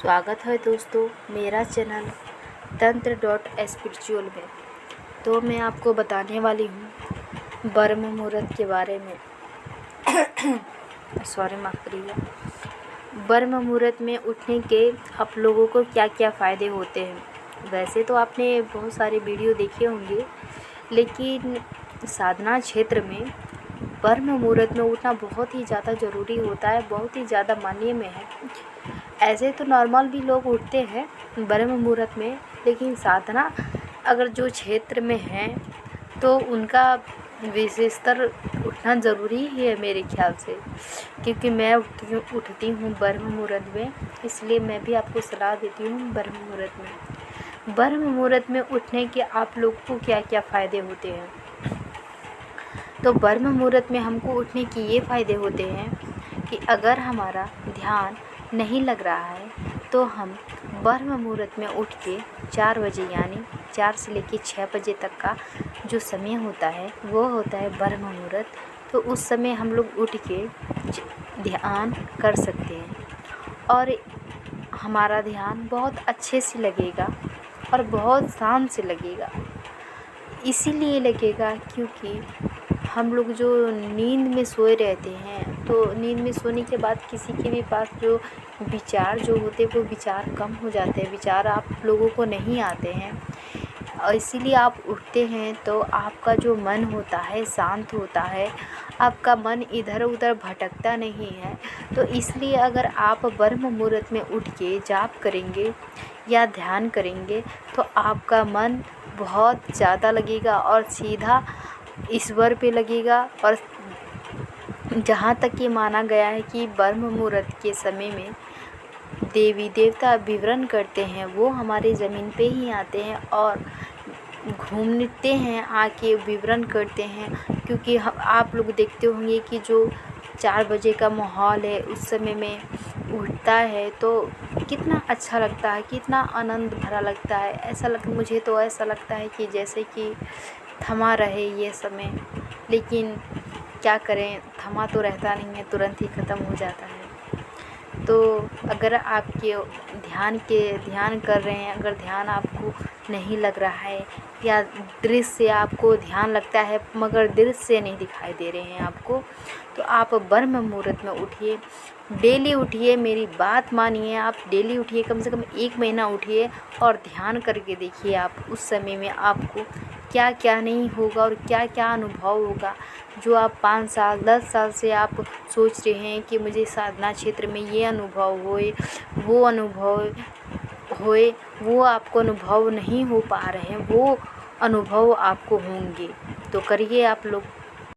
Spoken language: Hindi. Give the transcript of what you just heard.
स्वागत है दोस्तों मेरा चैनल तंत्र डॉट स्पिरिचुअल में। तो मैं आपको बताने वाली हूँ ब्रह्म मुहूर्त के बारे में। सॉरी, माफ़ करिएगा। ब्रह्म मुहूर्त में उठने के आप लोगों को क्या क्या फ़ायदे होते हैं। वैसे तो आपने बहुत सारे वीडियो देखे होंगे, लेकिन साधना क्षेत्र में ब्रह्म मुहूर्त में उठना बहुत ही ज़्यादा ज़रूरी होता है, बहुत ही ज़्यादा मान्य में है। ऐसे तो नॉर्मल भी लोग उठते हैं ब्रह्म मुहूर्त में, लेकिन साधना अगर जो क्षेत्र में है तो उनका विशेषतर उठना ज़रूरी ही है मेरे ख्याल से, क्योंकि मैं उठती हूँ ब्रह्म मुहूर्त में, इसलिए मैं भी आपको सलाह देती हूँ ब्रह्म मुहूर्त में। ब्रह्म मुहूर्त में उठने के आप लोग को क्या क्या फ़ायदे होते हैं। तो ब्रह्म मुहूर्त में हमको उठने के ये फ़ायदे होते हैं कि अगर हमारा ध्यान नहीं लग रहा है तो हम ब्रह्म मुहूर्त में उठ के 4 बजे यानी 4 से लेकर 6 बजे तक का जो समय होता है वो होता है ब्रह्म मुहूर्त। तो उस समय हम लोग उठ के ध्यान कर सकते हैं और हमारा ध्यान बहुत अच्छे से लगेगा और बहुत शांत से लगेगा। इसीलिए लगेगा क्योंकि हम लोग जो नींद में सोए रहते हैं, तो नींद में सोने के बाद किसी के भी पास जो विचार जो होते हैं वो विचार कम हो जाते हैं, विचार आप लोगों को नहीं आते हैं। और इसीलिए आप उठते हैं तो आपका जो मन होता है शांत होता है, आपका मन इधर उधर भटकता नहीं है। तो इसलिए अगर आप ब्रह्म मुहूर्त में उठ के जाप करेंगे या ध्यान करेंगे तो आपका मन बहुत ज़्यादा लगेगा और सीधा ईश्वर पे लगेगा। और जहाँ तक ये माना गया है कि ब्रह्म मुहूर्त के समय में देवी देवता विवरण करते हैं, वो हमारे ज़मीन पे ही आते हैं और घूमते हैं, आके विवरण करते हैं। क्योंकि आप लोग देखते होंगे कि जो 4 बजे का माहौल है उस समय में उठता है तो कितना अच्छा लगता है, कितना आनंद भरा लगता है। मुझे तो ऐसा लगता है कि जैसे कि थमा रहे ये समय, लेकिन क्या करें, थमा तो रहता नहीं है, तुरंत ही ख़त्म हो जाता है। तो अगर आपके ध्यान कर रहे हैं, अगर ध्यान आपको नहीं लग रहा है या दृश्य आपको ध्यान लगता है मगर दृश्य नहीं दिखाई दे रहे हैं आपको, तो आप ब्रह्म मुहूर्त में उठिए, डेली उठिए। मेरी बात मानिए, आप डेली उठिए, कम से कम 1 महीना उठिए और ध्यान करके देखिए आप उस समय में आपको क्या क्या नहीं होगा और क्या क्या अनुभव होगा। जो आप 5 साल 10 साल से आप सोच रहे हैं कि मुझे साधना क्षेत्र में ये अनुभव होए, वो अनुभव होए, वो आपको अनुभव नहीं हो पा रहे हैं, वो अनुभव आपको होंगे। तो करिए आप लोग।